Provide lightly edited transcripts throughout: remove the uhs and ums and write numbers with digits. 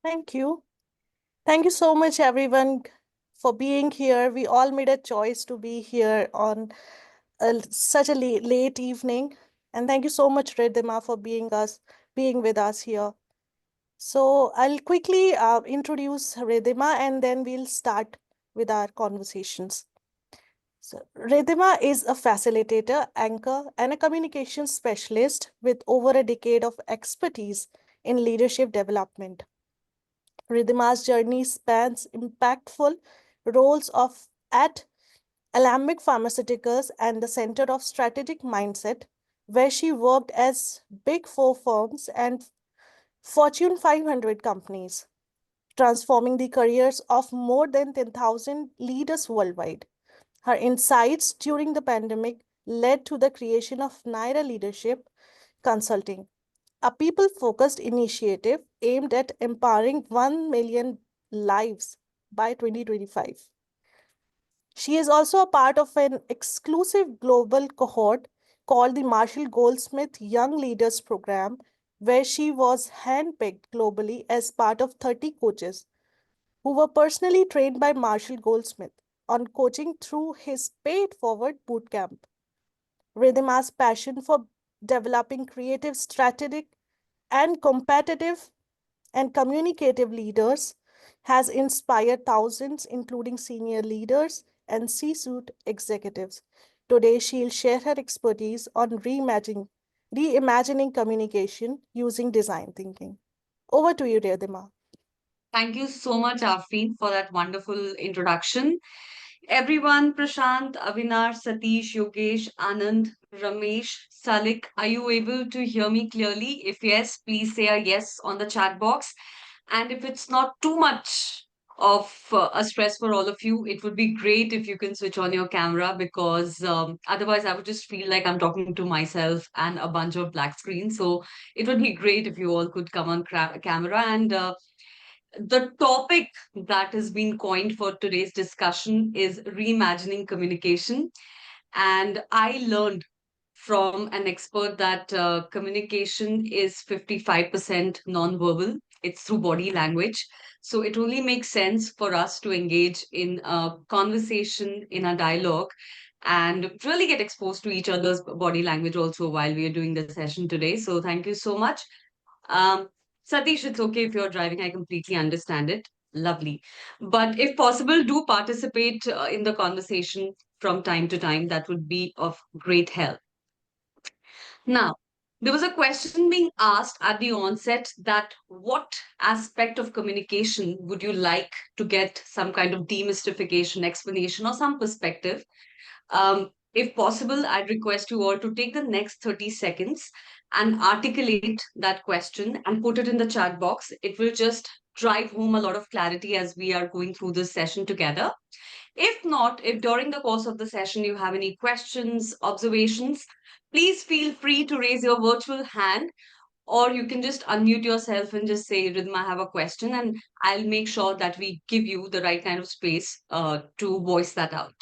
Thank you. Thank you so much, everyone, for being here. We all made a choice to be here on such a late evening. And thank you so much, Redima, for being with us here. So I'll quickly introduce Redima and then we'll start with our conversations. So Redima is a facilitator, anchor, and a communication specialist with over a decade of expertise in leadership development. Ridhima's journey spans impactful roles at Alembic Pharmaceuticals and the Center of Strategic Mindset, where she worked as Big Four firms and Fortune 500 companies, transforming the careers of more than 10,000 leaders worldwide. Her insights during the pandemic led to the creation of Naira Leadership Consulting, a people focused initiative aimed at empowering 1 million lives by 2025. She is also a part of an exclusive global cohort called the Marshall Goldsmith Young Leaders Program, where she was handpicked globally as part of 30 coaches who were personally trained by Marshall Goldsmith on coaching through his paid forward bootcamp. Ridhima's passion for developing creative, strategic, and competitive and communicative leaders has inspired thousands, including senior leaders and C-suite executives. Today, she'll share her expertise on reimagining communication using design thinking. Over to you, Redima. Thank you so much, Afreen, for that wonderful introduction. Everyone, Prashant, Avinash, Satish, Yogesh, Anand, Ramesh, Salik, are you able to hear me clearly? If yes, please say a yes on the chat box. And if it's not too much of a stress for all of you, it would be great if you can switch on your camera because otherwise I would just feel like I'm talking to myself and a bunch of black screens. So it would be great if you all could come on camera and the topic that has been coined for today's discussion is reimagining communication. And I learned from an expert that communication is 55% nonverbal, it's through body language. So it only makes sense for us to engage in a conversation, in a dialogue, and really get exposed to each other's body language also while we are doing the session today. So thank you so much. Um, Satish, it's okay if you're driving. I completely understand it. Lovely. But if possible, do participate in the conversation from time to time. That would be of great help. Now, there was a question being asked at the onset that what aspect of communication would you like to get some kind of demystification, explanation, or some perspective? If possible, I'd request you all to take the next 30 seconds and articulate that question and put it in the chat box. It will just drive home a lot of clarity as we are going through this session together. If not, if during the course of the session you have any questions, observations, please feel free to raise your virtual hand or you can just unmute yourself and just say, Rhythm, I have a question, and I'll make sure that we give you the right kind of space to voice that out.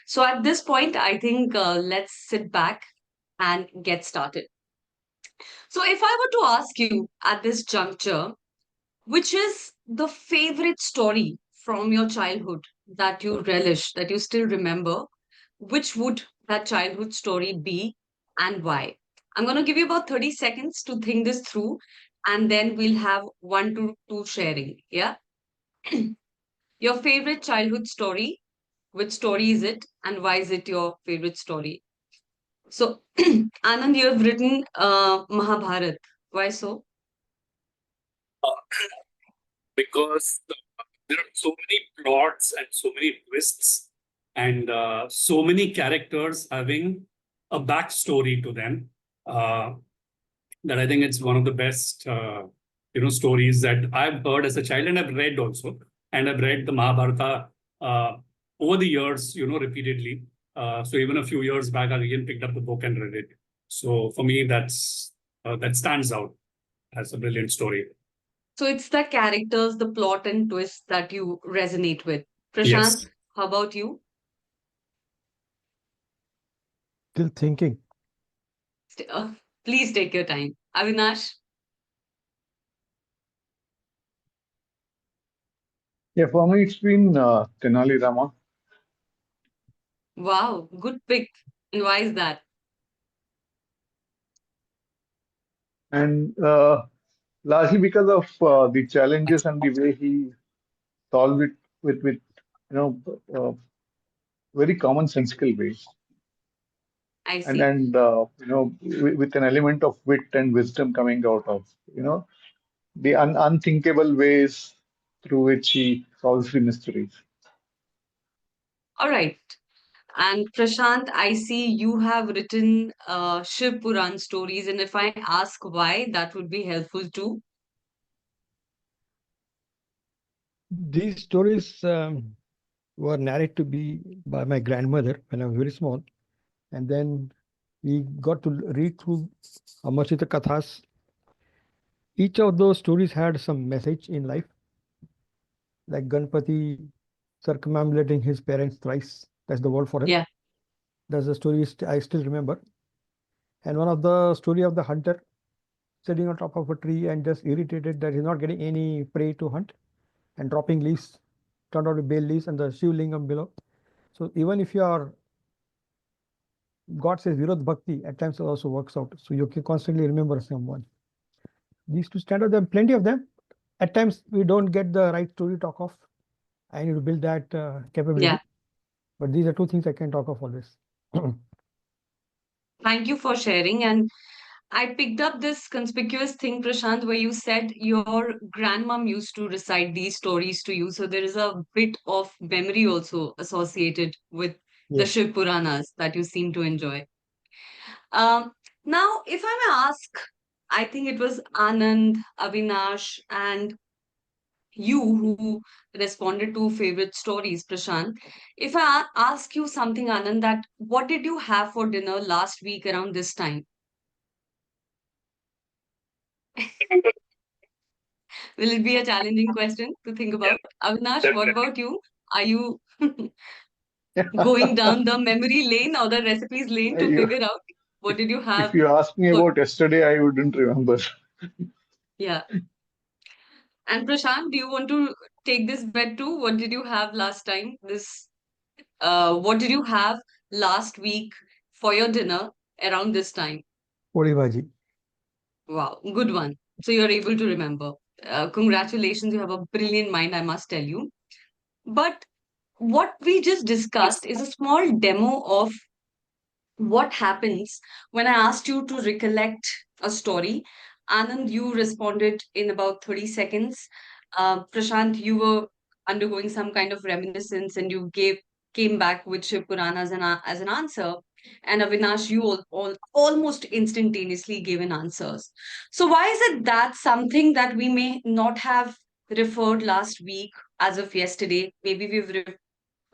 So at this point, I think let's sit back and get started. So if I were to ask you at this juncture, which is the favorite story from your childhood that you relish, that you still remember, which would that childhood story be and why? I'm going to give you about 30 seconds to think this through, and then we'll have one to two sharing. Yeah. Your favorite childhood story, which story is it, and why is it your favorite story? So, Anand, you have written Mahabharat. Why so? uh, because there are so many plots and so many twists and so many characters having a backstory to them uh, that I think it's one of the best stories that I've heard as a child and I've read also, and I've read the Mahabharata uh, over the years, repeatedly. So even a few years back, I again picked up the book and read it. So for me, that stands out as a brilliant story. So it's the characters, the plot and twists that you resonate with. Yes. Prashant, how about you? Still thinking. Please take your time. Avinash? Yeah, for me, it's been Tenali Rama. Wow, good pick. And why is that? And largely because of the challenges and the way he solved it with very commonsensical ways. I And see. with an element of wit and wisdom coming out of the unthinkable ways through which he solves the mysteries. All right. And Prashant, I see you have written Shiv Puran stories, and if I ask why, that would be helpful too. These stories were narrated to be by my grandmother when I was very small, and then we got to read through Amachita Kathas. Each of those stories had some message in life, like Ganpati circumambulating his parents thrice. That's the word for him. Yeah. That's the story I still remember. And one of the story of the hunter sitting on top of a tree and just irritated that he's not getting any prey to hunt and dropping leaves, turned out to be leaves and the Shiv Lingam below. So even if you are God says Virod Bhakti, at times it also works out. So you can constantly remember someone. These two stand out, there are plenty of them. At times we don't get the right story to talk of. I need to build that capability. Yeah. But these are two things I can talk of always. Thank you for sharing. And I picked up this conspicuous thing, Prashant, where you said your grandmom used to recite these stories to you. So there is a bit of memory also associated with the Yes. Shiv Puranas that you seem to enjoy. Um, Now, if I may ask, I think it was Anand, Avinash, and you who responded to favorite stories, Prashant. If I ask you something, Anand, that what did you have for dinner last week around this time? Will it be a challenging question to think Yeah, about? Avinash, what definitely. about you? Are you going down the memory lane or the recipes lane to You- figure out what did you if have you ask me for? about yesterday, I wouldn't remember. Yeah. And Prashant, do you want to take this bet too? What did you have last time? What did you have last week for your dinner around this time? Puri bhaji. Wow, good one. So you're able to remember. Congratulations, you have a brilliant mind, I must tell you. But what we just discussed is a small demo of what happens when I asked you to recollect a story. Anand, you responded in about 30 seconds. Prashant, you were undergoing some kind of reminiscence and you came back with Shiv Puran as an answer. And Avinash, you almost instantaneously gave an answers. So why is it that something that we may not have referred last week as of yesterday, maybe we've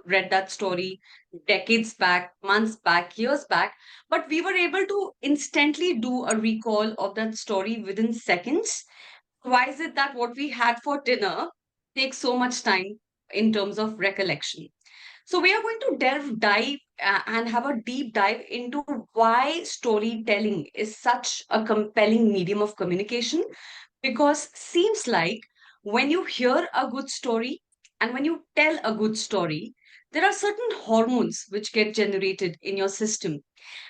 read that story decades back, months back, years back, but we were able to instantly do a recall of that story within seconds. Why is it that what we had for dinner takes so much time in terms of recollection? So we are going to dive and have a deep dive into why storytelling is such a compelling medium of communication, because seems like when you hear a good story and when you tell a good story, there are certain hormones which get generated in your system,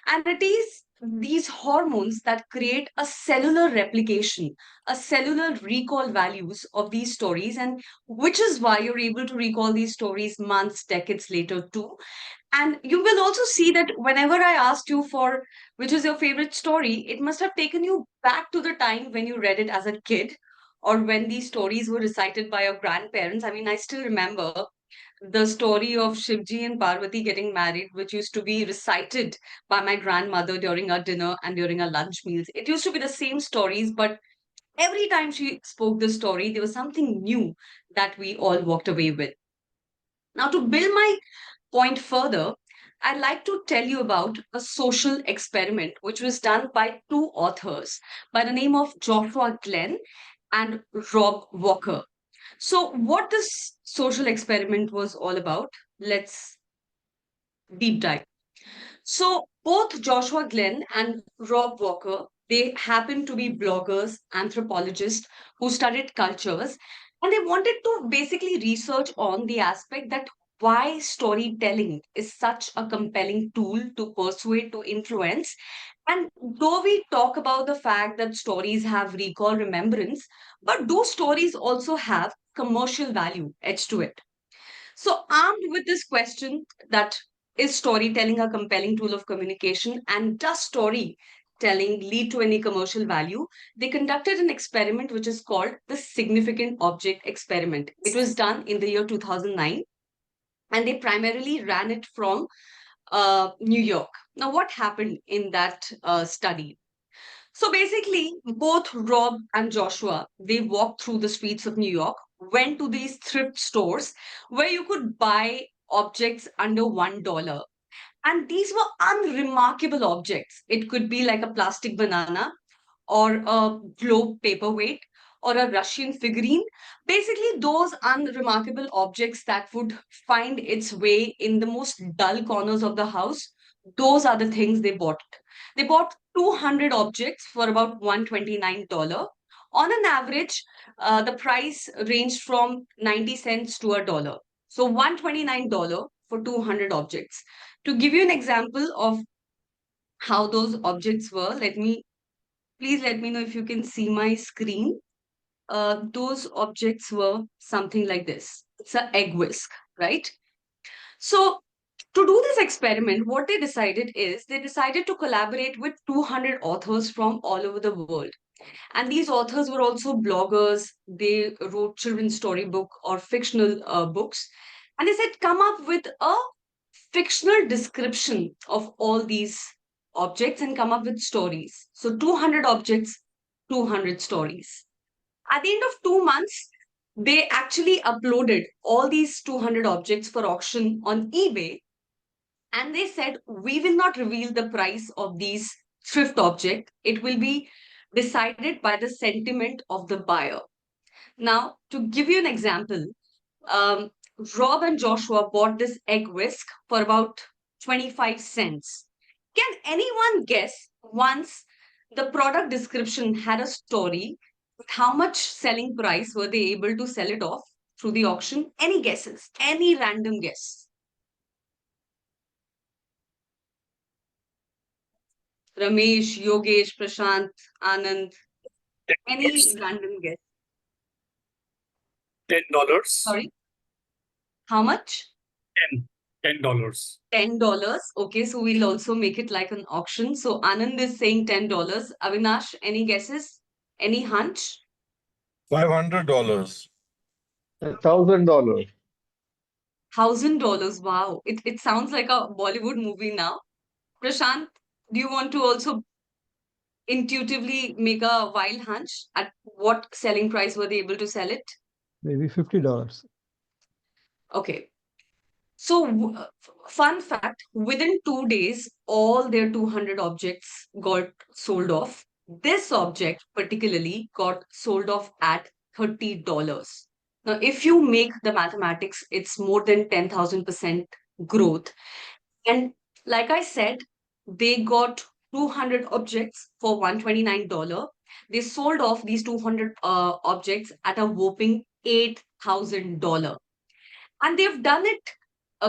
and it is these hormones that create a cellular replication, a cellular recall values of these stories, and which is why you're able to recall these stories months, decades later too. And you will also see that whenever I asked you for which is your favorite story, it must have taken you back to the time when you read it as a kid or when these stories were recited by your grandparents. I mean, I still remember the story of Shivji and Parvati getting married, which used to be recited by my grandmother during our dinner and during our lunch meals. It used to be the same stories, but every time she spoke the story, there was something new that we all walked away with. Now, to build my point further, I'd like to tell you about a social experiment which was done by two authors by the name of Joshua Glenn and Rob Walker. So, what this social experiment was all about, let's deep dive. So, both Joshua Glenn and Rob Walker, they happen to be bloggers, anthropologists who studied cultures. And they wanted to basically research on the aspect that why storytelling is such a compelling tool to persuade, to influence. And though we talk about the fact that stories have recall remembrance, but those stories also have commercial value edged to it. So, armed with this question, that is storytelling a compelling tool of communication, and does storytelling lead to any commercial value? They conducted an experiment which is called the significant object experiment. It was done in the year 2009, and they primarily ran it from New York. Now, what happened in that study? So basically, both Rob and Joshua, they walked through the streets of New York, went to these thrift stores where you could buy objects under $1. And these were unremarkable objects. It could be like a plastic banana or a globe paperweight or a Russian figurine. Basically, those unremarkable objects that would find its way in the most dull corners of the house, those are the things they bought. They bought 200 objects for about $129. On an average, the price ranged from 90 cents to $1. So $129 for 200 objects. To give you an example of how those objects were, please let me know if you can see my screen. Those objects were something like this. It's an egg whisk, right? So to do this experiment, what they decided is they decided to collaborate with 200 authors from all over the world. And these authors were also bloggers. They wrote children's storybook or fictional books. And they said, come up with a fictional description of all these objects and come up with stories. So 200 objects, 200 stories. At the end of 2 months, they actually uploaded all these 200 objects for auction on eBay. And they said, we will not reveal the price of these thrift objects. It will be decided by the sentiment of the buyer. Now, to give you an example, um, Rob and Joshua bought this egg whisk for about 25 cents. Can anyone guess, once the product description had a story, how much selling price were they able to sell it off through the auction? Any guesses? Any random guess? Ramesh, Yogesh, Prashant, Anand, any random guess? $10. Sorry, how much? $10. $10. Okay, so we'll also make it like an auction. So Anand is saying $10. Avinash, any guesses? Any hunch? $500. $1,000. $1,000. Wow. It sounds like a Bollywood movie now. Prashant, do you want to also intuitively make a wild hunch at what selling price were they able to sell it? Maybe $50. Okay. So, fun fact, within 2 days, all their 200 objects got sold off. This object particularly got sold off at $30. Now, if you make the mathematics, it's more than 10,000% growth. And like I said, they got 200 objects for $129. They sold off these 200 objects at a whopping $8,000. And they've done it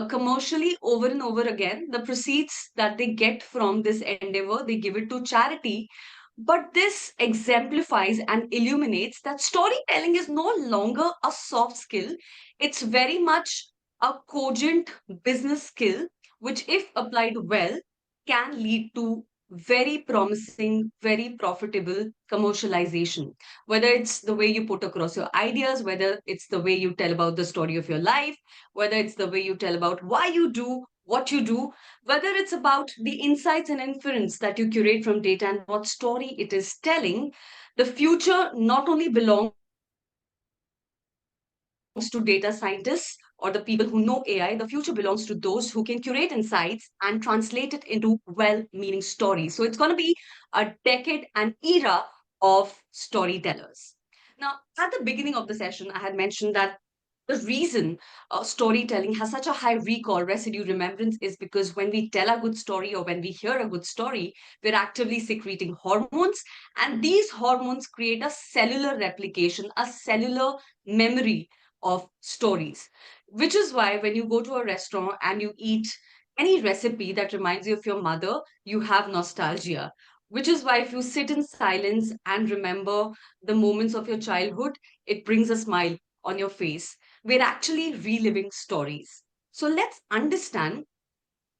commercially over and over again. The proceeds that they get from this endeavor, they give it to charity. But this exemplifies and illuminates that storytelling is no longer a soft skill. It's very much a cogent business skill, which, if applied well, can lead to very promising, very profitable commercialization. Whether it's the way you put across your ideas, whether it's the way you tell about the story of your life, whether it's the way you tell about why you do what you do, whether it's about the insights and inference that you curate from data and what story it is telling, the future not only belongs to data scientists or the people who know AI, the future belongs to those who can curate insights and translate it into well meaning stories. So it's going to be a decade and era of storytellers. Now, at the beginning of the session, I had mentioned that The reason storytelling has such a high recall, residue, remembrance is because when we tell a good story or when we hear a good story, we're actively secreting hormones, and these hormones create a cellular replication, a cellular memory of stories. Which is why when you go to a restaurant and you eat any recipe that reminds you of your mother, you have nostalgia. Which is why if you sit in silence and remember the moments of your childhood, it brings a smile on your face. We're actually reliving stories. So let's understand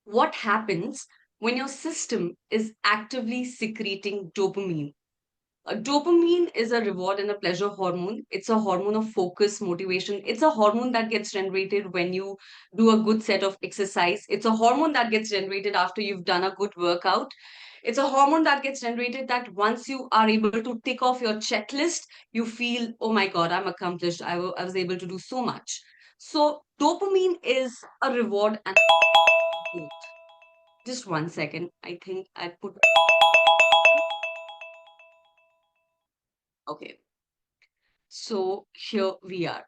what happens when your system is actively secreting dopamine. Dopamine is a reward and a pleasure hormone. It's a hormone of focus, motivation. It's a hormone that gets generated when you do a good set of exercise. It's a hormone that gets generated after you've done a good workout. It's a hormone that gets generated that once you are able to tick off your checklist, you feel, oh my God, I'm accomplished. I was able to do so much. So, dopamine is a reward and both. Just 1 second. I think I put. Okay. So, here we are.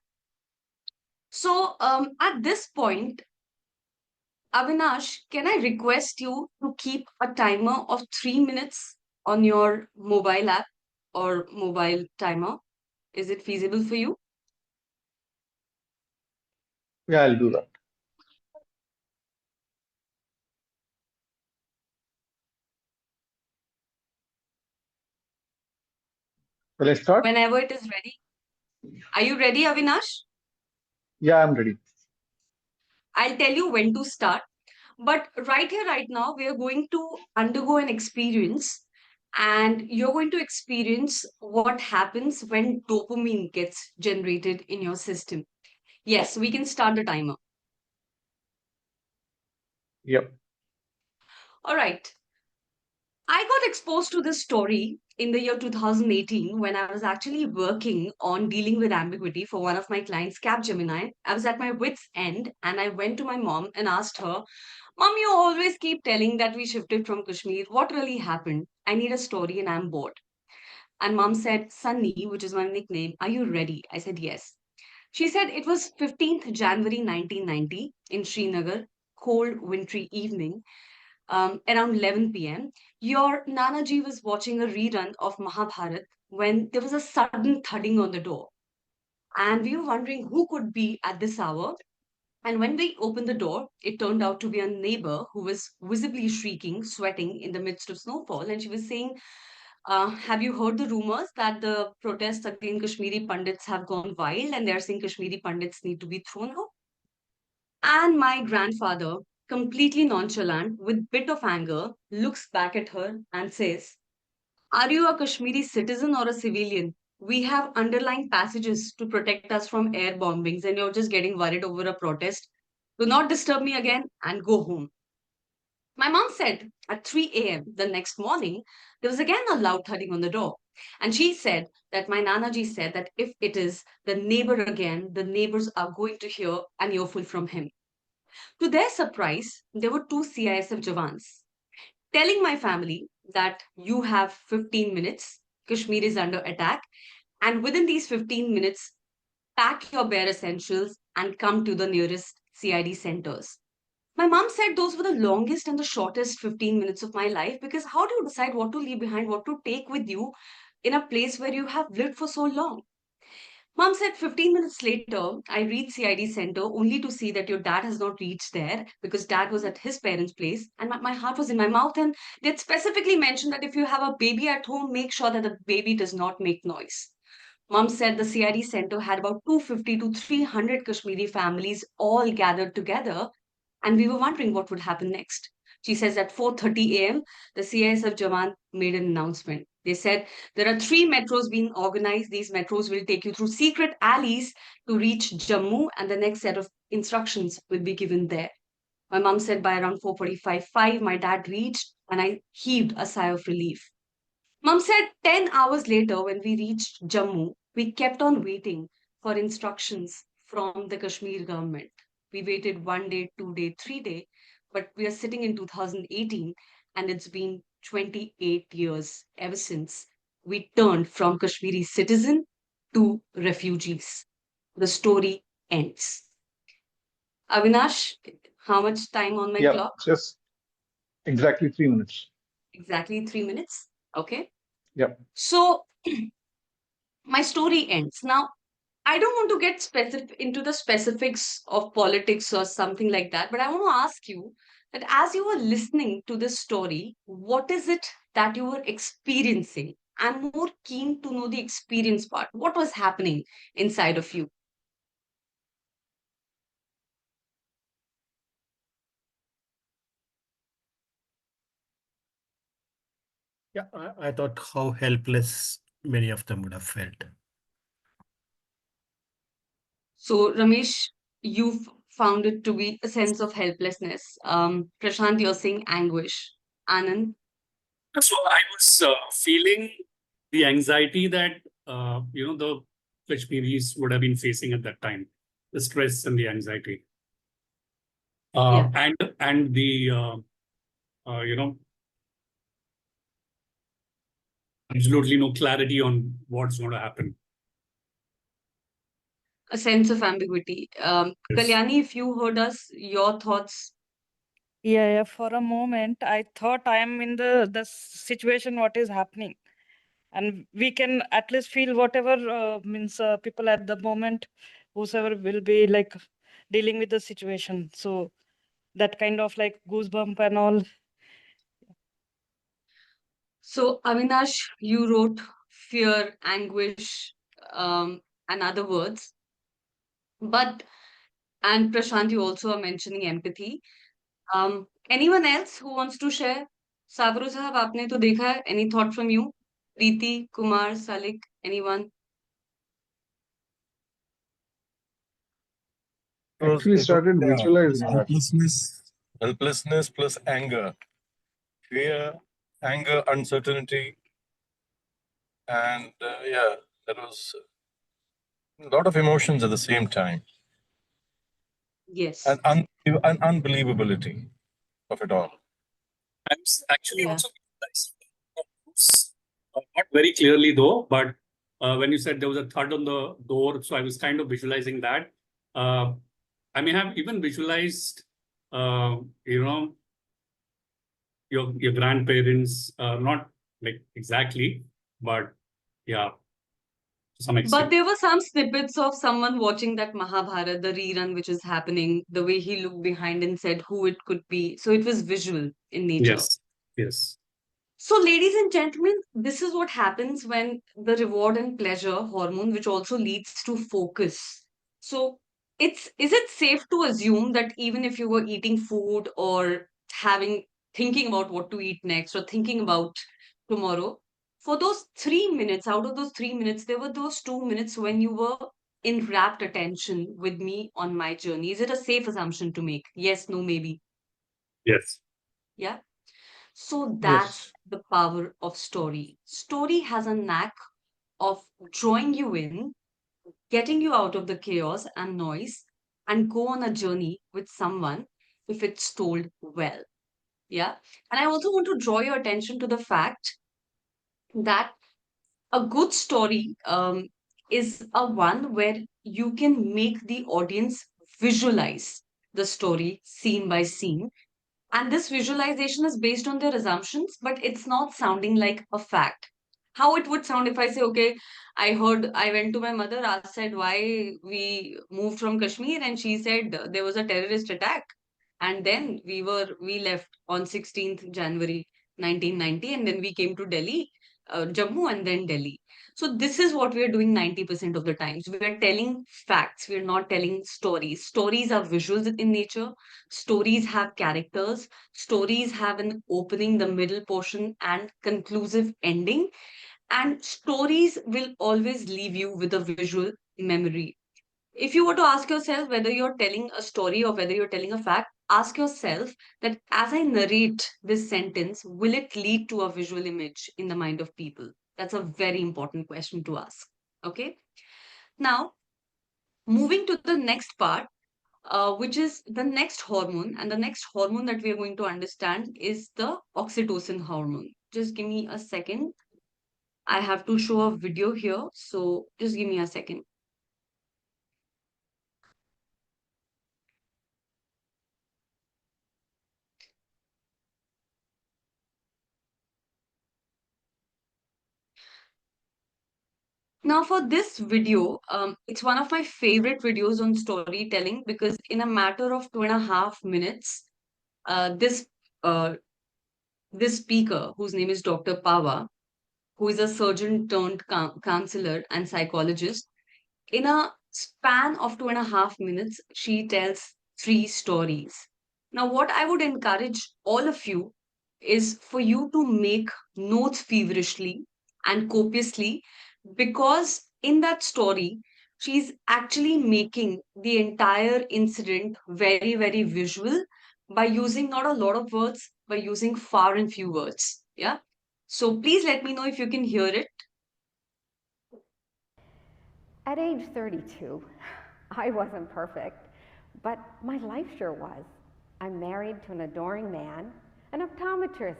So, at this point, Avinash, can I request you to keep a timer of 3 minutes on your mobile app or mobile timer? Is it feasible for you? Yeah, I'll do that. Will I start? Whenever it is ready. Are you ready, Avinash? Yeah, I'm ready. I'll tell you when to start. But right here, right now, we are going to undergo an experience, and you're going to experience what happens when dopamine gets generated in your system. Yes, we can start the timer. Yep. All right. I got exposed to this story in the year 2018 when I was actually working on dealing with ambiguity for one of my clients, Capgemini. I was at my wits' end and I went to my mom and asked her, Mom, you always keep telling that we shifted from Kashmir. What really happened? I need a story and I'm bored. And mom said, Sunny, which is my nickname, are you ready? I said, yes. She said it was 15th January 1990 in Srinagar, cold, wintry evening, around 11 p.m. Your Nana ji was watching a rerun of Mahabharat when there was a sudden thudding on the door. And we were wondering who could be at this hour. And when we opened the door, it turned out to be a neighbor who was visibly shrieking, sweating in the midst of snowfall. And she was saying, have you heard the rumors that the protests against Kashmiri Pandits have gone wild and they're saying Kashmiri Pandits need to be thrown out? And my grandfather, completely nonchalant, with bit of anger, looks back at her and says, are you a Kashmiri citizen or a civilian? We have underlying passages to protect us from air bombings, and you're just getting worried over a protest. Do not disturb me again and go home. My mom said at 3 a.m. the next morning, there was again a loud thudding on the door. And she said that my Nanaji said that if it is the neighbor again, the neighbors are going to hear an earful from him. To their surprise, there were two CISF Jawans telling my family that you have 15 minutes, Kashmir is under attack, and within these 15 minutes, pack your bare essentials and come to the nearest CID centers. My mom said those were the longest and the shortest 15 minutes of my life because how do you decide what to leave behind, what to take with you in a place where you have lived for so long? Mom said 15 minutes later, I reached CID center only to see that your dad has not reached there because dad was at his parents' place and my heart was in my mouth. And they had specifically mentioned that if you have a baby at home, make sure that the baby does not make noise. Mom said the CID center had about 250 to 300 Kashmiri families all gathered together and we were wondering what would happen next. She says at 4:30 a.m., the CISF Jawan made an announcement. They said there are three metros being organized. These metros will take you through secret alleys to reach Jammu, and the next set of instructions will be given there. My mom said by around 4:45, 5, my dad reached, and I heaved a sigh of relief. Mom said 10 hours later, when we reached Jammu, we kept on waiting for instructions from the Kashmir government. We waited 1 day, 2 day, 3 day, but we are sitting in 2018 and it's been 28 years ever since we turned from Kashmiri citizen to refugees. The story ends. Avinash, how much time on my Yeah, clock? just exactly 3 minutes. Exactly 3 minutes. Okay. Yeah. So my story ends. Now, I don't want to get specific into the specifics of politics or something like that, but I want to ask you that as you were listening to this story, what is it that you were experiencing? I'm more keen to know the experience part. What was happening inside of you? Yeah, I thought how helpless many of them would have felt. So, Ramesh, you've found it to be a sense of helplessness. Prashant, you're saying anguish. Anand, So I was feeling the anxiety that the Kashmiris would have been facing at that time, the stress and the anxiety, yeah, and the absolutely no clarity on what's going to happen. a sense of ambiguity. Yes. Kalyani, if you heard us, your thoughts. Yeah, for a moment, I thought I am in the situation, what is happening, and we can at least feel whatever means people at the moment, whosoever will be like dealing with the situation. So that kind of like goosebump and all. So, Avinash, you wrote fear, anguish, and other words. But, and Prashant, you also are mentioning empathy. Anyone else who wants to share? Sabru sahab, आपने तो देखा है. Any thought from you? Preeti, Kumar, Salik, anyone? Actually started visualizing that. Helplessness plus anger, fear, anger, uncertainty, and yeah, there was a lot of emotions at the same time, Yes. and an unbelievability of it all. I'm actually Yeah. also not very clearly though, but when you said there was a thud on the door, so I was kind of visualizing that. Uh, I may have even visualized, uh, you know, your grandparents, not like exactly, but yeah, to some But extent. there were some snippets of someone watching that Mahabharata, the rerun which is happening, the way he looked behind and said who it could be. So it was visual in nature. Yes, yes, So, ladies and gentlemen, this is what happens when the reward and pleasure hormone, which also leads to focus. So, is it safe to assume that even if you were eating food or having thinking about what to eat next or thinking about tomorrow, for those 3 minutes, out of those 3 minutes, there were those 2 minutes when you were in rapt attention with me on my journey. Is it a safe assumption to make? Yes, no, maybe. yes, Yeah. So Yes. that's the power of story. Story has a knack of drawing you in, getting you out of the chaos and noise, and go on a journey with someone if it's told well. Yeah. And I also want to draw your attention to the fact that a good story is a one where you can make the audience visualize the story scene by scene, and this visualization is based on their assumptions, but it's not sounding like a fact. How it would sound if I say, okay, I went to my mother, asked, said why we moved from Kashmir, and she said there was a terrorist attack. And then we left on 16th January 1990, and then we came to Delhi, Jammu, and then Delhi. So this is what we are doing 90% of the times. We are telling facts. We are not telling stories. Stories are visuals in nature. Stories have characters. Stories have an opening, the middle portion, and conclusive ending. And stories will always leave you with a visual memory. If you were to ask yourself whether you're telling a story or whether you're telling a fact, ask yourself that as I narrate this sentence, will it lead to a visual image in the mind of people? That's a very important question to ask. Okay. Now, moving to the next part, which is the next hormone. And the next hormone that we are going to understand is the oxytocin hormone. Just give me a second. I have to show a video here. So just give me a second. Now, for this video, it's one of my favorite videos on storytelling because in a matter of 2.5 minutes, uh, this uh, this speaker, whose name is Dr. Pawa, who is a surgeon turned counselor and psychologist, in a span of 2.5 minutes, she tells three stories. Now, what I would encourage all of you is for you to make notes feverishly and copiously, because in that story, she's actually making the entire incident very, very visual by using not a lot of words, by using far and few words. Yeah. So please let me know if you can hear it. At age 32, I wasn't perfect, but my life sure was. I'm married to an adoring man, an optometrist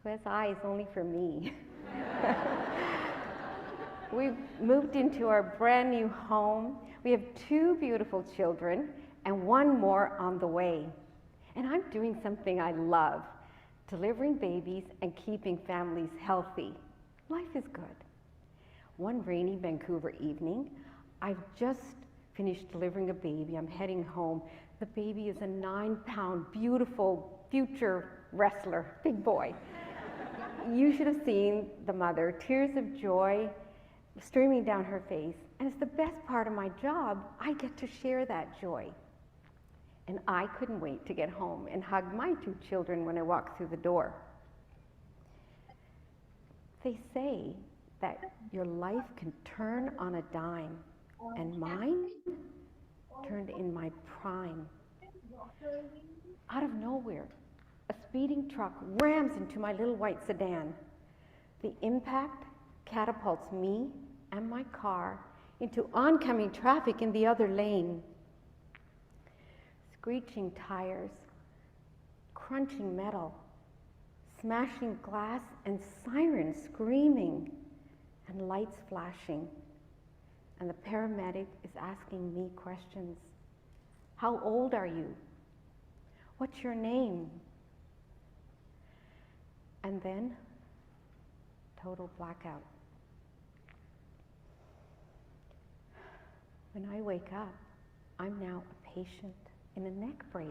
who has eyes only for me. We've moved into our brand new home. We have 2 beautiful children and 1 more on the way. And I'm doing something I love, delivering babies and keeping families healthy. Life is good. One rainy Vancouver evening, I've just finished delivering a baby. I'm heading home. The baby is a 9-pound, beautiful future wrestler, big boy. You should have seen the mother, tears of joy streaming down her face. And it's the best part of my job. I get to share that joy. And I couldn't wait to get home and hug my 2 children when I walked through the door. They say that your life can turn on a dime, and mine turned in my prime. Out of nowhere, a speeding truck rams into my little white sedan. The impact catapults me and my car into oncoming traffic in the other lane. Screeching tires, crunching metal, smashing glass and sirens screaming, and lights flashing. And the paramedic is asking me questions. How old are you? What's your name? And then, total blackout. When I wake up, I'm now a patient in a neck brace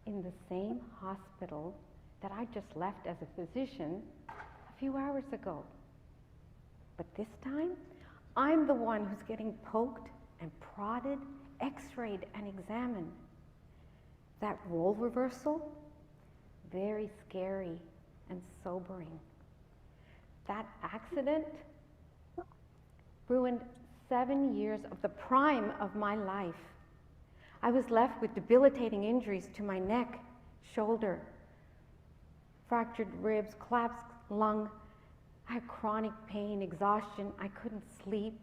in the same hospital that I just left as a physician a few hours ago. But this time, I'm the one who's getting poked and prodded, x-rayed and examined. That role reversal, very scary and sobering. That accident ruined 7 years of the prime of my life. I was left with debilitating injuries to my neck, shoulder, fractured ribs, collapsed lung. I had chronic pain, exhaustion. I couldn't sleep.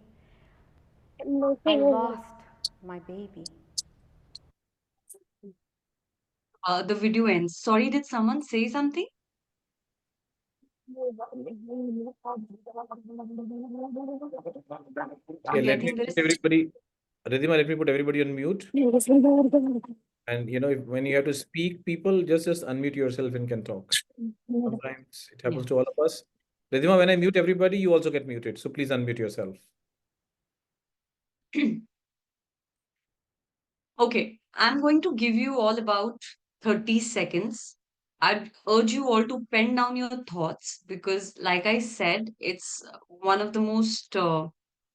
I lost my baby. The video ends. Sorry, did someone say something? Okay, Okay, I let me think there put is. everybody, Ridhima, let me put everybody on mute. And when you have to speak, people just unmute yourself and can talk. Sometimes it happens to all of us. Ridhima, when I mute everybody, you also get muted. So please unmute yourself. Okay, I'm going to give you all about 30 seconds. I'd urge you all to pen down your thoughts because, like I said, it's one of the most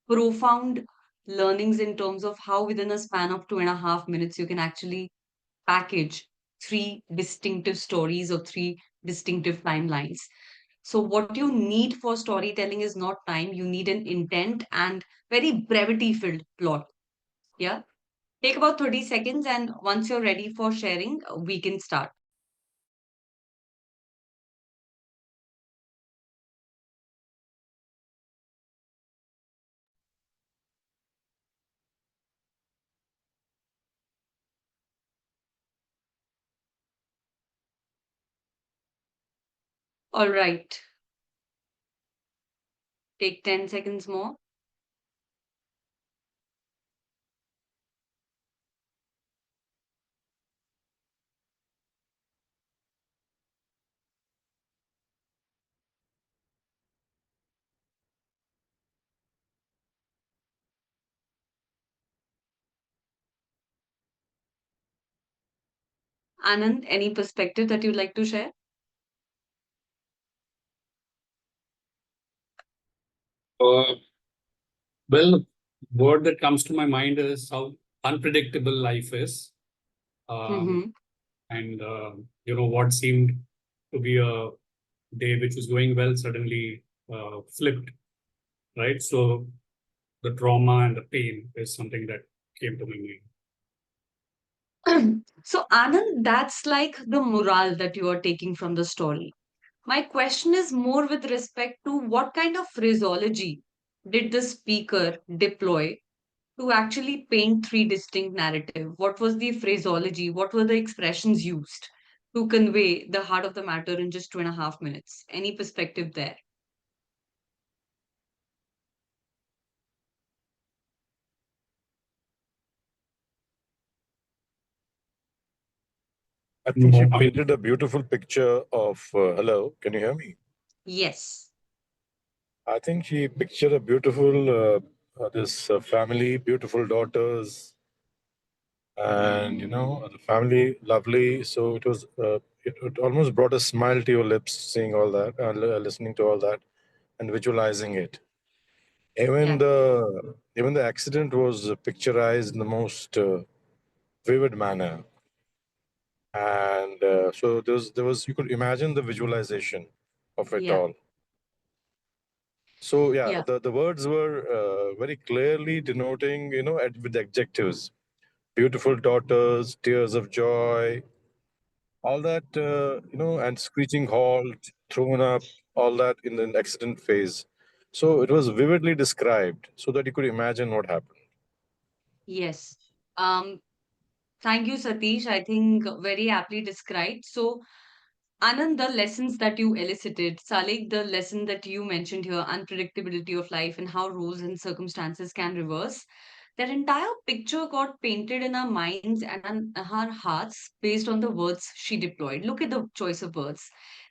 profound learnings in terms of how, within a span of 2.5 minutes, you can actually package 3 distinctive stories or 3 distinctive timelines. So, what you need for storytelling is not time, you need an intent and very brevity filled plot. Yeah. Take about 30 seconds, and once you're ready for sharing, we can start. All right. Take 10 seconds more. Anand, any perspective that you'd like to share? Uh, well, word that comes to my mind is how unpredictable life is. Mm-hmm. And what seemed to be a day which was going well suddenly flipped, right? So the trauma and the pain is something that came to my mind. So, Anand, that's like the morale that you are taking from the story. My question is more with respect to what kind of phraseology did the speaker deploy to actually paint three distinct narrative? What was the phraseology? What were the expressions used to convey the heart of the matter in just 2.5 minutes? Any perspective there? I think she painted a beautiful picture of. Hello, can you hear me? Yes. I think she pictured a beautiful this family, beautiful daughters, and the family lovely. So it was. It almost brought a smile to your lips, seeing all that, listening to all that, and visualizing it. Yeah. Even the accident was picturized in the most vivid manner, and so there was you could imagine the visualization of it Yeah. all. So yeah, Yeah. the words were very clearly denoting, with adjectives: beautiful daughters, tears of joy, all that, and screeching halt, thrown up, all that in the accident phase. So it was vividly described so that you could imagine what happened. Yes. Um, Thank you, Satish. I think very aptly described. So, Anand, the lessons that you elicited, Salik, the lesson that you mentioned here, unpredictability of life and how rules and circumstances can reverse, that entire picture got painted in our minds and in our hearts based on the words she deployed. Look at the choice of words.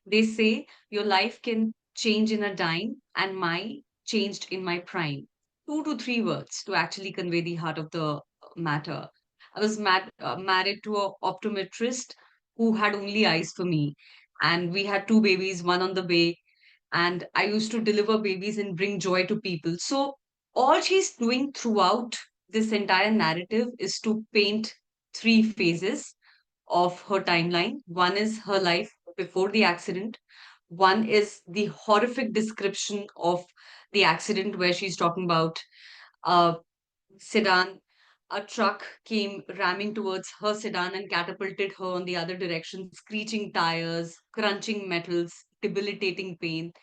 They say, your life can change in a dime, and my changed in my prime. 2 to 3 words to actually convey the heart of the matter. I was married to a optometrist who had only eyes for me, and we had two babies, one on the way, and I used to deliver babies and bring joy to people. So all she's doing throughout this entire narrative is to paint three phases of her timeline. One is her life before the accident. One is the horrific description of the accident where she's talking about uh, sedan. A truck came ramming towards her sedan and catapulted her on the other direction, screeching tires, crunching metals, debilitating pain.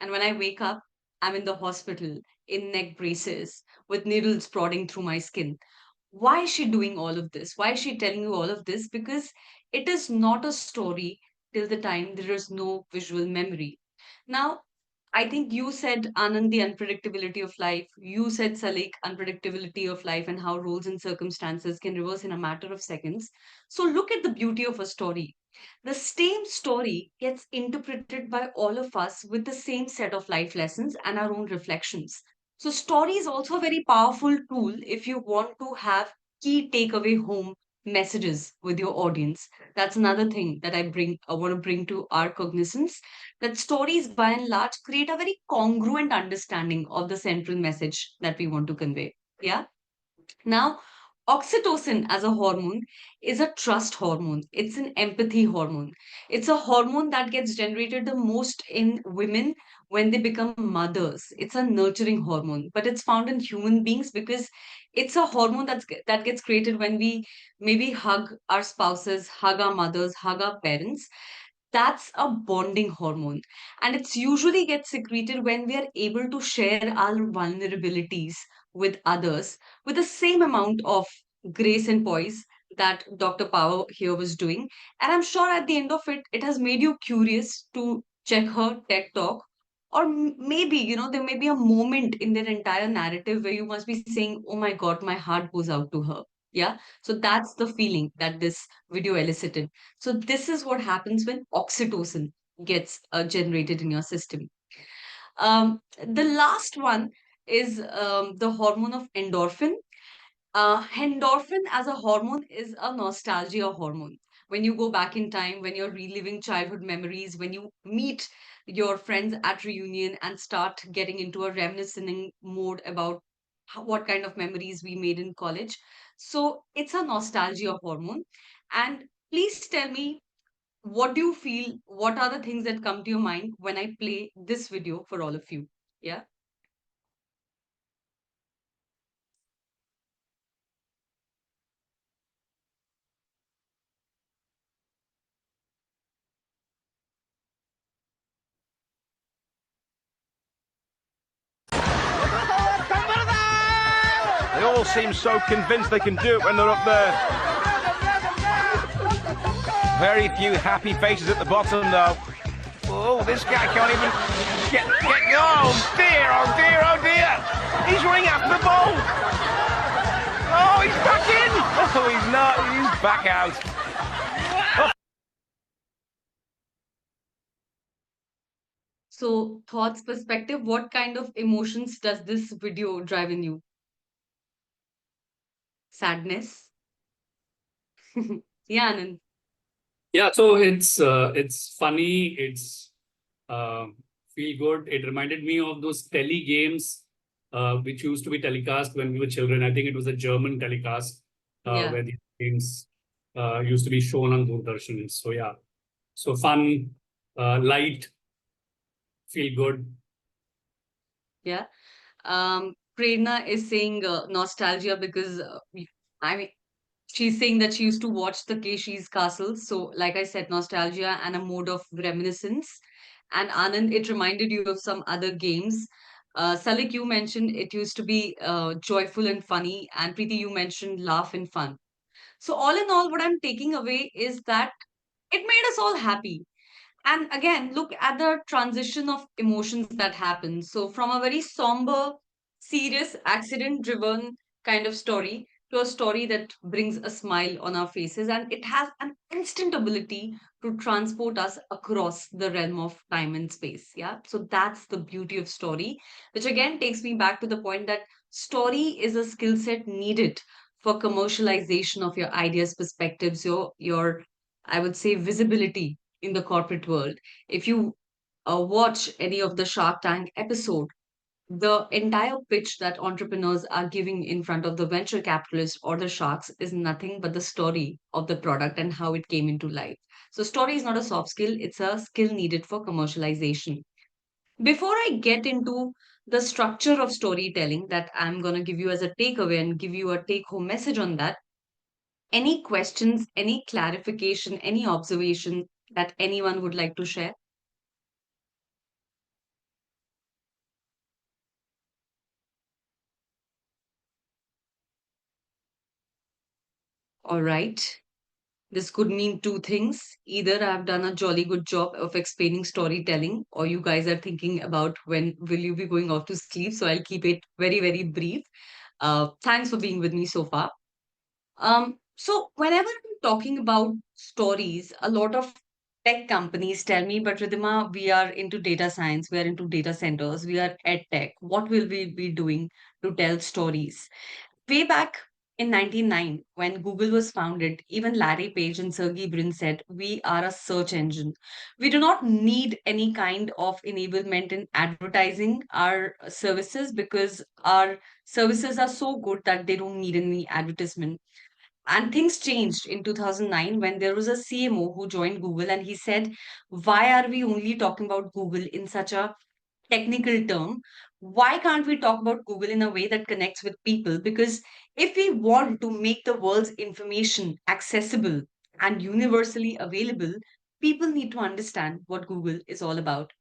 And when I wake up, I'm in the hospital in neck braces with needles prodding through my skin. Why is she doing all of this? Why is she telling you all of this? Because it is not a story till the time there is no visual memory. Now, I think you said, Anand, the unpredictability of life. You said, Salik, unpredictability of life and how rules and circumstances can reverse in a matter of seconds. So look at the beauty of a story. The same story gets interpreted by all of us with the same set of life lessons and our own reflections. So story is also a very powerful tool if you want to have key takeaway home messages with your audience. That's another thing that I want to bring to our cognizance, that stories by and large create a very congruent understanding of the central message that we want to convey. Yeah. Now, oxytocin as a hormone is a trust hormone. It's an empathy hormone. It's a hormone that gets generated the most in women when they become mothers. It's a nurturing hormone, but it's found in human beings because it's a hormone that gets created when we maybe hug our spouses, hug our mothers, hug our parents. That's a bonding hormone, and it's usually gets secreted when we are able to share our vulnerabilities with others with the same amount of grace and poise that Dr. Power here was doing. And I'm sure at the end of it, it has made you curious to check her TED talk. Or maybe, there may be a moment in their entire narrative where you must be saying, oh my God, my heart goes out to her. Yeah. So that's the feeling that this video elicited. So this is what happens when oxytocin gets generated in your system. The last one is the hormone of endorphin. Endorphin as a hormone is a nostalgia hormone. when you go back in time, when you're reliving childhood memories, when you meet your friends at reunion and start getting into a reminiscing mode about what kind of memories we made in college. So it's a nostalgia hormone. And please tell me, what do you feel? What are the things that come to your mind when I play this video for all of you? Yeah. They all seem so convinced they can do it when they're up there. Very few happy faces at the bottom, though. Oh, this guy can't even get oh dear, oh dear, oh dear. He's running after the ball. Oh, he's back in. Oh, he's not. He's back out. So, thoughts, perspective, what kind of emotions does this video drive in you? Sadness? Yeah, Anand. Yeah, so it's funny, it's uh, feel good. It reminded me of those tele games which used to be telecast when we were children. I think it was a German telecast Yeah. where these games used to be shown on Doordarshan. So yeah, so fun, light, feel good. Yeah. Prerna is saying nostalgia because I mean, she's saying that she used to watch the Keshi's Castle. So, like I said, nostalgia and a mode of reminiscence. And Anand, it reminded you of some other games. Salik, you mentioned it used to be joyful and funny. And Preeti, you mentioned laugh and fun. So, all in all, what I'm taking away is that it made us all happy. And again, look at the transition of emotions that happen. So, from a very somber, serious, accident driven kind of story to a story that brings a smile on our faces. And it has an instant ability to transport us across the realm of time and space. Yeah. So, that's the beauty of story, which again takes me back to the point that story is a skill set needed for commercialization of your ideas, perspectives, your I would say visibility in the corporate world. If you watch any of the Shark Tank episode, the entire pitch that entrepreneurs are giving in front of the venture capitalists or the sharks is nothing but the story of the product and how it came into life. So, story is not a soft skill, it's a skill needed for commercialization. Before I get into the structure of storytelling that I'm going to give you as a takeaway and give you a take home message on that, any questions, any clarification, any observation that anyone would like to share? All right. This could mean two things. Either I've done a jolly good job of explaining storytelling, or you guys are thinking about when will you be going off to sleep. So I'll keep it very, very brief. Thanks for being with me so far. So whenever I'm talking about stories, a lot of tech companies tell me, but Ridhima, we are into data science, we are into data centers, we are ed tech. What will we be doing to tell stories? Way back in 1999, when Google was founded, even Larry Page and Sergey Brin said, we are a search engine. We do not need any kind of enablement in advertising our services because our services are so good that they don't need any advertisement. And things changed in 2009 when there was a CMO who joined Google and he said, why are we only talking about Google in such a technical term? Why can't we talk about Google in a way that connects with people? Because if we want to make the world's information accessible and universally available, people need to understand what Google is all about.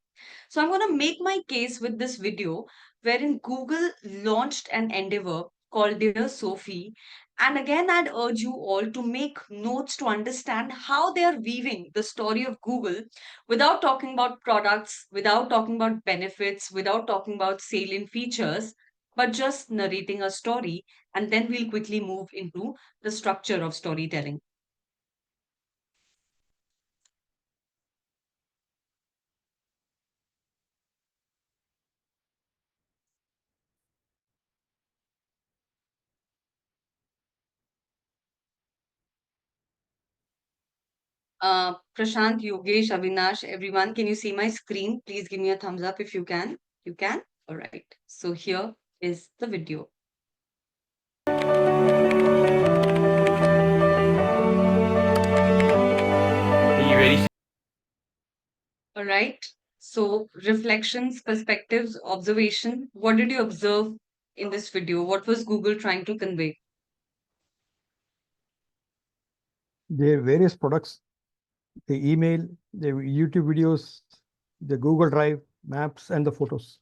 So I'm going to make my case with this video wherein Google launched an endeavor called Dear Sophie. And again, I'd urge you all to make notes to understand how they are weaving the story of Google without talking about products, without talking about benefits, without talking about salient features, but just narrating a story. And then we'll quickly move into the structure of storytelling. Prashant, Yogesh, Avinash, everyone, can you see my screen? Please give me a thumbs up if you can. You can? All right. So here is the video. Are you ready? All right. So reflections, perspectives, observation. What did you observe in this video? What was Google trying to convey? Their various products, the email, the YouTube videos, the Google Drive, maps, and the photos.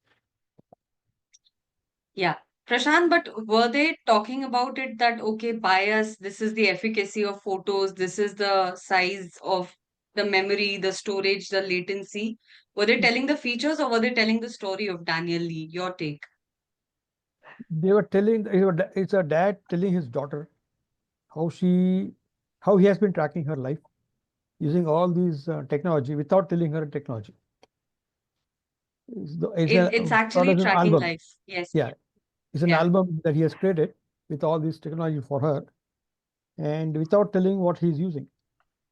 Yeah. Prashant, but were they talking about it that, okay, buy us, this is the efficacy of photos, this is the size of the memory, the storage, the latency? Were they telling the features or were they telling the story of Daniel Lee? Your take. They were telling, it's a dad telling his daughter how how he has been tracking her life using all these technology without telling her technology. It's Sort actually of an tracking album. life. Yes. Yeah, it's an Yeah. album that he has created with all this technology for her, and without telling what he's using.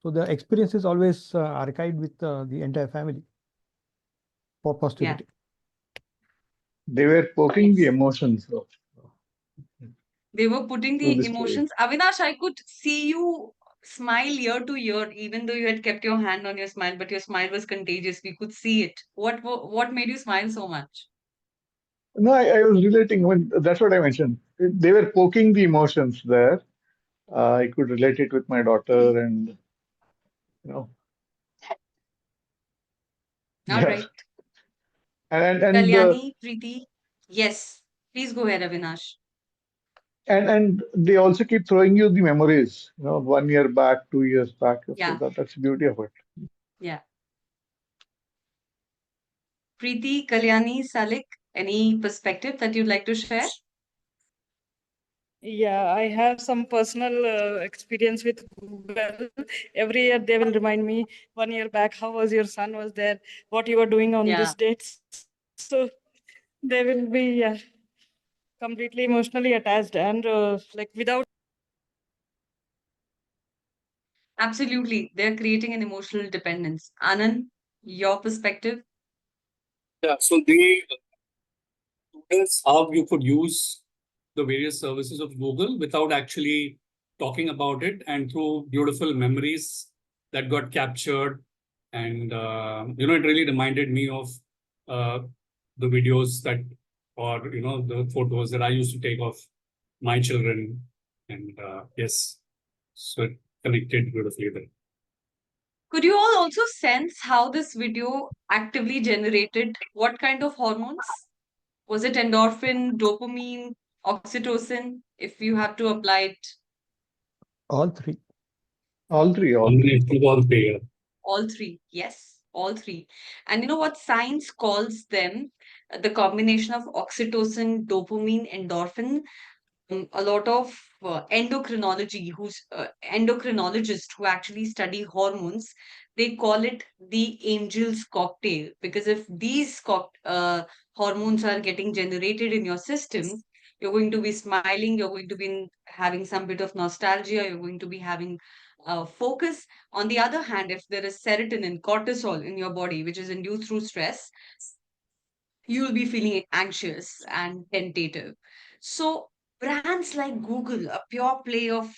So the experience is always archived with the entire family for Yeah. posterity. They were poking the Yes. emotions of They were putting through the the story. emotions. Avinash, I could see you smile year to year, even though you had kept your hand on your smile, but your smile was contagious. We could see it. What made you smile so much? No, I was relating when that's what I mentioned. They were poking the emotions there. I could relate it with my daughter, and you know, All yeah, right. and Kalyani, Preeti. Yes. Please go ahead, Avinash. and they also keep throwing you the memories. 1 year back, 2 years back. So Yeah. that's the beauty of it. Yeah. Preeti, Kalyani, Salik, any perspective that you'd like to share? Yeah, I have some personal experience with Google. Every year they will remind me 1 year back, how was your son was there, what you were doing on Yeah. this date. So they will be completely emotionally attached and like without. Absolutely. They're creating an emotional dependence. Anand, your perspective? Yeah, so they told us how you could use the various services of Google without actually talking about it, and through beautiful memories that got captured. And it really reminded me of uh, the videos that, or the photos that I used to take of my children. And yes, so it connected beautifully there. Could you all also sense how this video actively generated what kind of hormones? Was it endorphin, dopamine, oxytocin? If you have to apply it, All three. All three, all three. Combination of all three. Yeah. all three. Yes, all three. And you know what science calls them? The combination of oxytocin, dopamine, endorphin. A lot of endocrinologists who actually study hormones, they call it the angel's cocktail, because if these hormones are getting generated in your system, you're going to be smiling, you're going to be having some bit of nostalgia, you're going to be having focus. On the other hand, if there is serotonin, cortisol in your body, which is induced through stress, you'll be feeling anxious and tentative. So, brands like Google, a pure play of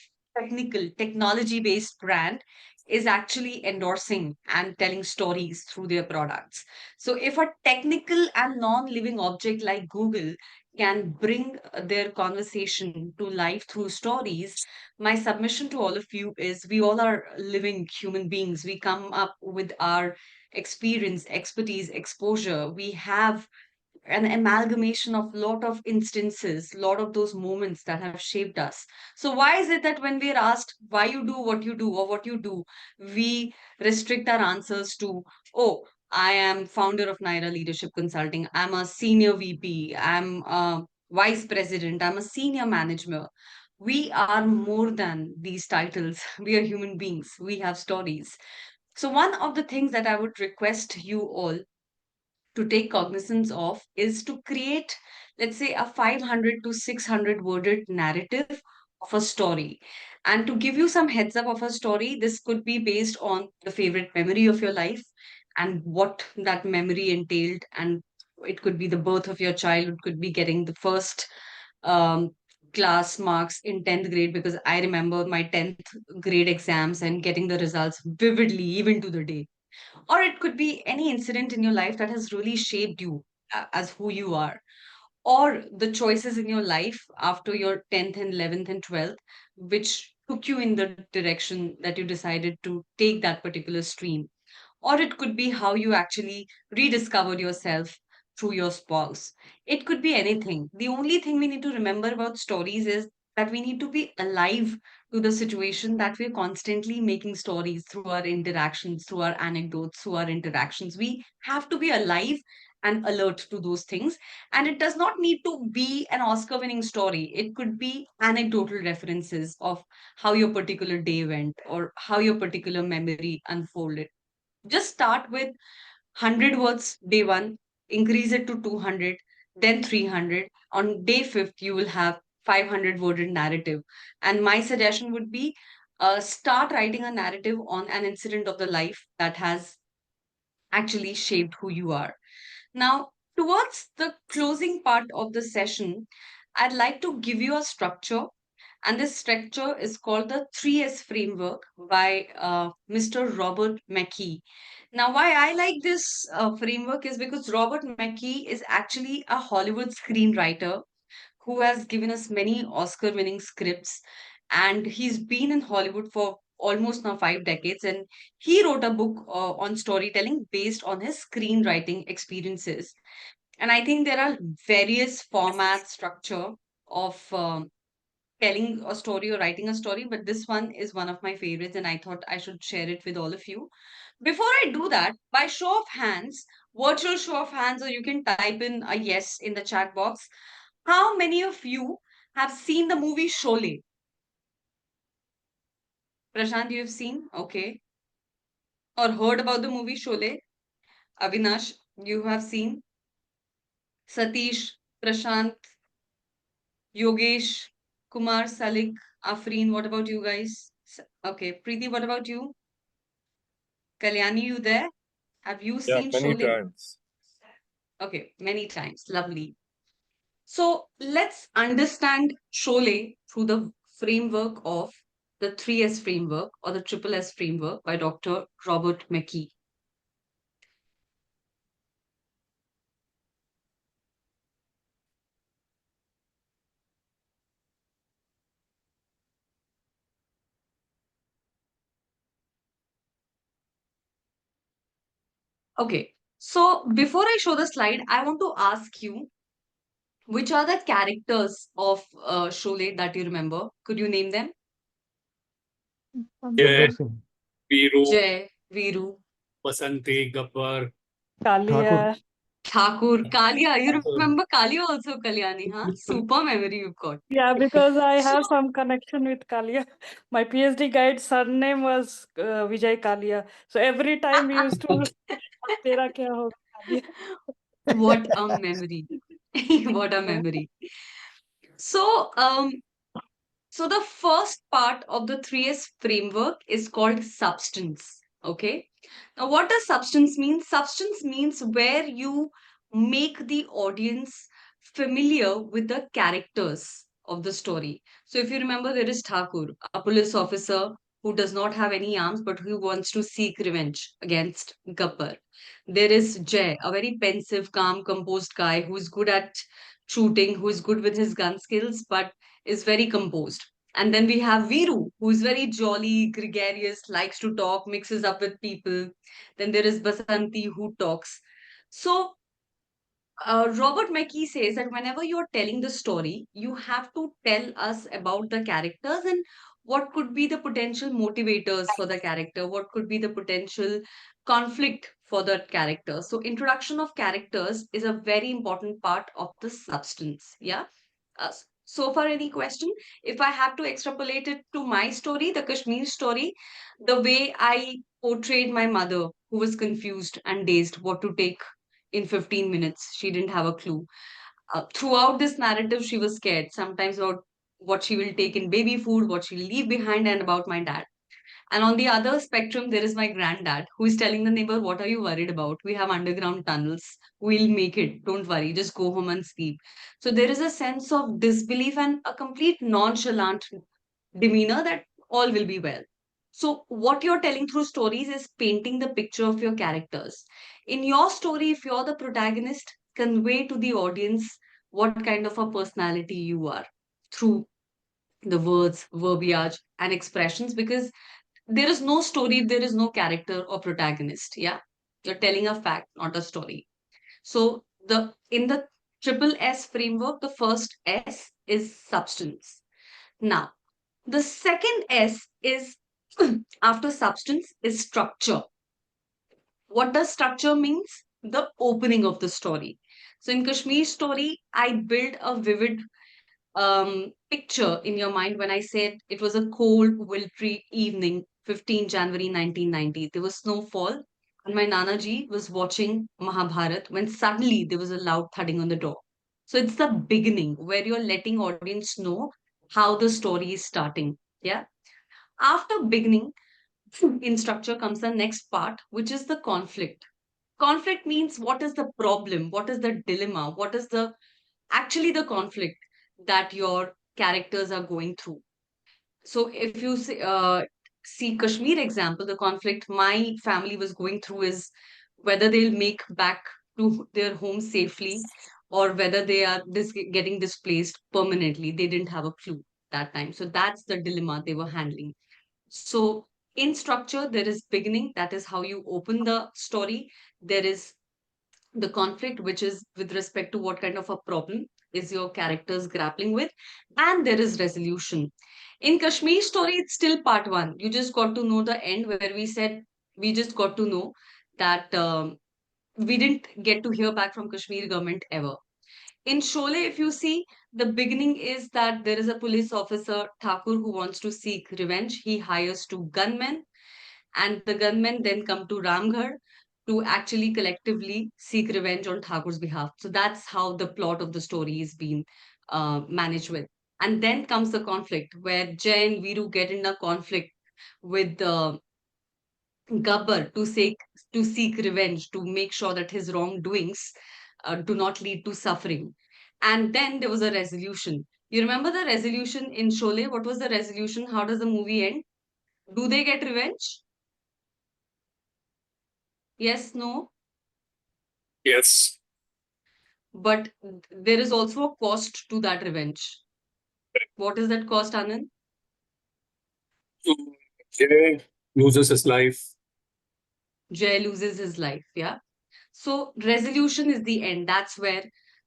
technology based brand, is actually endorsing and telling stories through their products. So, if a technical and non living object like Google can bring their conversation to life through stories, my submission to all of you is we all are living human beings. We come up with our experience, expertise, exposure. We have an amalgamation of lot of instances, lot of those moments that have shaped us. So why is it that when we are asked why you do what you do or what you do, we restrict our answers to, oh, I am founder of Naira Leadership Consulting, I'm a senior VP, I'm a vice president, I'm a senior manager. We are more than these titles. We are human beings. We have stories. So one of the things that I would request you all to take cognizance of is to create, let's say, a 500 to 600 worded narrative of a story. And to give you some heads up of a story, this could be based on the favorite memory of your life and what that memory entailed. And it could be the birth of your child, it could be getting the first um, class marks in 10th grade, because I remember my 10th grade exams and getting the results vividly, even to the day. Or it could be any incident in your life that has really shaped you as who you are, or the choices in your life after your 10th and 11th and 12th, which took you in the direction that you decided to take that particular stream. Or it could be how you actually rediscovered yourself through your spouse. It could be anything. The only thing we need to remember about stories is that we need to be alive to the situation, that we're constantly making stories through our interactions, through our anecdotes, through our interactions. We have to be alive and alert to those things. And it does not need to be an Oscar winning story. It could be anecdotal references of how your particular day went or how your particular memory unfolded. Just start with 100 words day one, increase it to 200, then 300. On day fifth, you will have 500 worded narrative. And my suggestion would be start writing a narrative on an incident of the life that has actually shaped who you are. Now, towards the closing part of the session, I'd like to give you a structure, and this structure is called the 3S framework by Mr. Robert McKee. Now, why I like this framework is because Robert McKee is actually a Hollywood screenwriter who has given us many Oscar winning scripts. And he's been in Hollywood for almost now 5 decades. And he wrote a book on storytelling based on his screenwriting experiences. And I think there are various formats, structure of telling a story or writing a story, but this one is one of my favorites, and I thought I should share it with all of you. Before I do that, by show of hands, virtual show of hands, or you can type in a yes in the chat box, how many of you have seen the movie Sholay? Prashant, you have seen? Okay. Or heard about the movie Sholay? Avinash, you have seen? Satish, Prashant, Yogesh, Kumar, Salik, Afreen, what about you guys? Okay, Preeti, what about you? Kalyani, you there? Have you Yeah, seen many Sholay? times. Okay, many times. Lovely. So let's understand Sholay through the framework of the 3S framework or the triple S framework by Dr. Robert McKee. Okay, so before I show the slide, I want to ask you, which are the characters of Sholay that you remember? Could you name them? Jay, Gabbar Singh. Viru, Jay, Viru, Basanti, Gabbar. Thakur. Kalia. Thakur, Kalia. You Thakur. remember Kalia also, Kalyani, huh? Super memory you've got. Yeah, because I So, have some connection with Kalia. My PhD guide's surname was Vijay Kalia. So every time we used to Tera kya hoga Kalia. what a memory. What a memory. So, so the first part of the 3S framework is called substance. Okay. Now, what does substance mean? Substance means where you make the audience familiar with the characters of the story. So, if you remember, there is Thakur, a police officer who does not have any arms but who wants to seek revenge against Gabbar. There is Jay, a very pensive, calm, composed guy who is good at shooting, who is good with his gun skills, but is very composed. And then we have Viru, who is very jolly, gregarious, likes to talk, mixes up with people. Then there is Basanti, who talks. So Robert McKee says that whenever you're telling the story, you have to tell us about the characters and what could be the potential motivators for the character, what could be the potential conflict for that character. So, introduction of characters is a very important part of the substance. Yeah. So far, any question? If I have to extrapolate it to my story, the Kashmir story, the way I portrayed my mother, who was confused and dazed what to take in 15 minutes. She didn't have a clue. Throughout this narrative, she was scared, sometimes about what she will take in baby food, what she'll leave behind, and about my dad. And on the other spectrum, there is my granddad who is telling the neighbor, "What are you worried about? We have underground tunnels. We'll make it. Don't worry. Just go home and sleep." So there is a sense of disbelief and a complete nonchalant demeanor that all will be well. So, what you're telling through stories is painting the picture of your characters. In your story, if you're the protagonist, convey to the audience what kind of a personality you are through the words, verbiage, and expressions, because there is no story, there is no character or protagonist. Yeah. You're telling a fact, not a story. So the in the triple S framework, the first S is substance. Now, the second S is after substance is structure. What does structure means? The opening of the story. So in Kashmir story, I built a vivid picture in your mind when I said it was a cold, wintry evening, 15 January 1990. There was snowfall, and my Nana ji was watching Mahabharat when suddenly there was a loud thudding on the door. So it's the beginning where you're letting audience know how the story is starting. Yeah. After beginning, in structure comes the next part, which is the conflict. Conflict means what is the problem? What is the dilemma? What is the actually the conflict that your characters are going through? So if you see Kashmir example, the conflict my family was going through is whether they'll make back to their home safely or whether they are getting displaced permanently. They didn't have a clue that time. So that's the dilemma they were handling. So in structure, there is beginning, that is how you open the story. There is the conflict, which is with respect to what kind of a problem is your characters grappling with, and there is resolution. In Kashmir story, it's still part one. You just got to know the end where we said we just got to know that we didn't get to hear back from Kashmir government ever. In Sholay, if you see, the beginning is that there is a police officer, Thakur, who wants to seek revenge. He hires two gunmen, and the gunmen then come to Ramgarh to actually collectively seek revenge on Thakur's behalf. So that's how the plot of the story is being managed with. And then comes the conflict where Jay and Viru get in a conflict with Gabbar to seek revenge, to make sure that his wrongdoings do not lead to suffering. And then there was a resolution. You remember the resolution in Sholay? What was the resolution? How does the movie end? Do they get revenge? Yes, no? Yes. But there is also a cost to that revenge. What is that cost, Anand? So Jay loses his life. Jay loses his life, yeah? So resolution is the end. That's where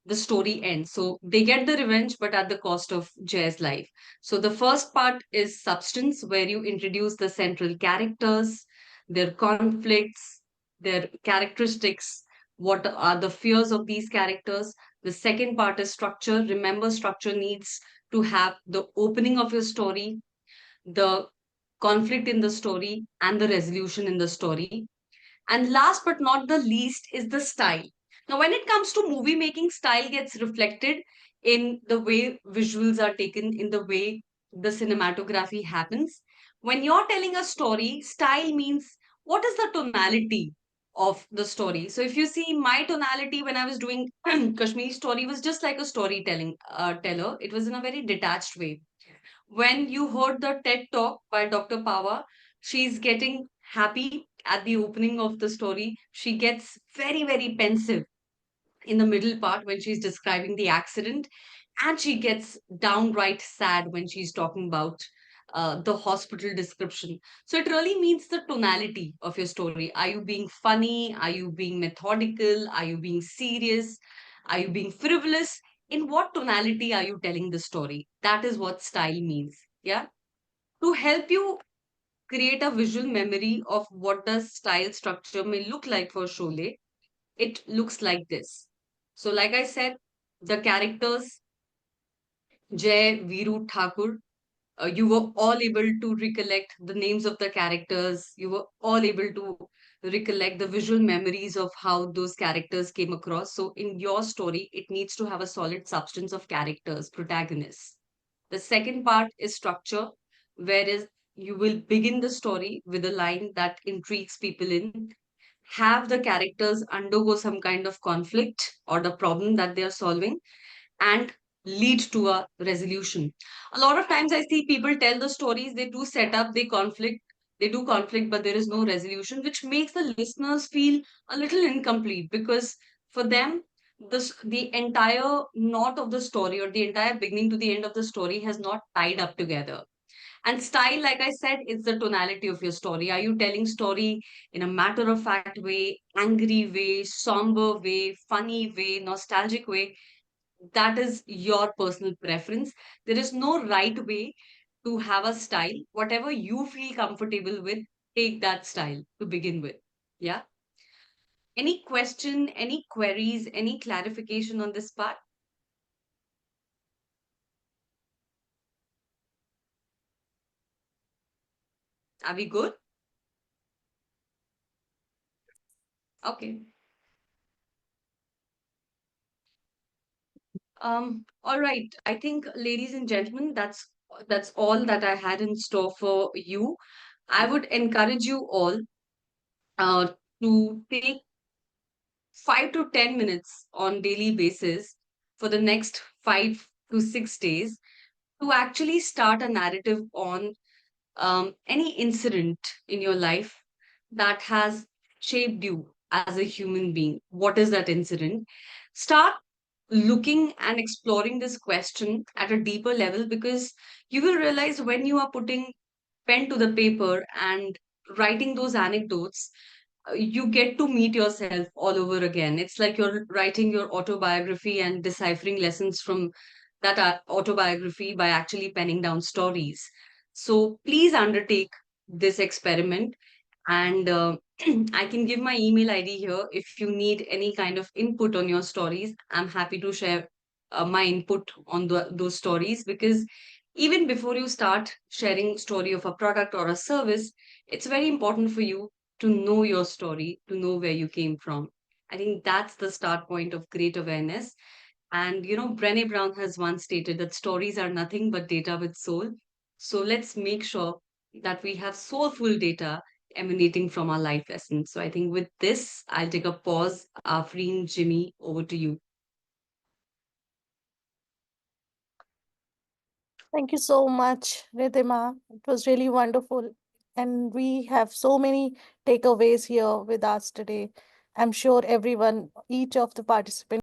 the story ends. So they get the revenge, but at the cost of Jay's life. So the first part is substance, where you introduce the central characters, their conflicts, their characteristics, what are the fears of these characters. The second part is structure. Remember, structure needs to have the opening of your story, the conflict in the story, and the resolution in the story. And last but not the least is the style. Now, when it comes to movie making, style gets reflected in the way visuals are taken, in the way the cinematography happens. When you're telling a story, style means what is the tonality of the story. So, if you see my tonality when I was doing Kashmir story was just like a storytelling teller. It was in a very detached way. When you heard the TED talk by Dr. Pawa, she's getting happy at the opening of the story. She gets very, very pensive in the middle part when she's describing the accident, and she gets downright sad when she's talking about the hospital description. So it really means the tonality of your story. Are you being funny? Are you being methodical? Are you being serious? Are you being frivolous? In what tonality are you telling the story? That is what style means. Yeah. To help you create a visual memory of what the style structure may look like for Sholay, it looks like this. So, like I said, the characters Jay, Viru, Thakur, you were all able to recollect the names of the characters. You were all able to recollect the visual memories of how those characters came across. So, in your story, it needs to have a solid substance of characters, protagonists. The second part is structure, whereas you will begin the story with a line that intrigues people in, have the characters undergo some kind of conflict or the problem that they are solving, and lead to a resolution. A lot of times I see people tell the stories, they do set up, they do conflict, but there is no resolution, which makes the listeners feel a little incomplete because for them, the entire knot of the story or the entire beginning to the end of the story has not tied up together. And style, like I said, is the tonality of your story. Are you telling story in a matter of fact way, angry way, somber way, funny way, nostalgic way? That is your personal preference. There is no right way to have a style. Whatever you feel comfortable with, take that style to begin with. Yeah. Any question, any queries, any clarification on this part? Are we good? Okay. All right. I think, ladies and gentlemen, that's all that I had in store for you. I would encourage you all uh, to take 5 to 10 minutes on daily basis for the next 5 to 6 days to actually start a narrative on any incident in your life that has shaped you as a human being. What is that incident? Start looking and exploring this question at a deeper level because you will realize when you are putting pen to the paper and writing those anecdotes, you get to meet yourself all over again. It's like you're writing your autobiography and deciphering lessons from that autobiography by actually penning down stories. So please undertake this experiment. And I can give my email ID here if you need any kind of input on your stories. I'm happy to share my input on those stories because even before you start sharing story of a product or a service, it's very important for you to know your story, to know where you came from. I think that's the start point of great awareness. And Brené Brown has once stated that stories are nothing but data with soul. So let's make sure that we have soulful data emanating from our life lessons. So I think with this, I'll take a pause. Afreen, Jimmy, over to you. Thank you so much, Ridhima. It was really wonderful. And we have so many takeaways here with us today. I'm sure everyone, each of the participants,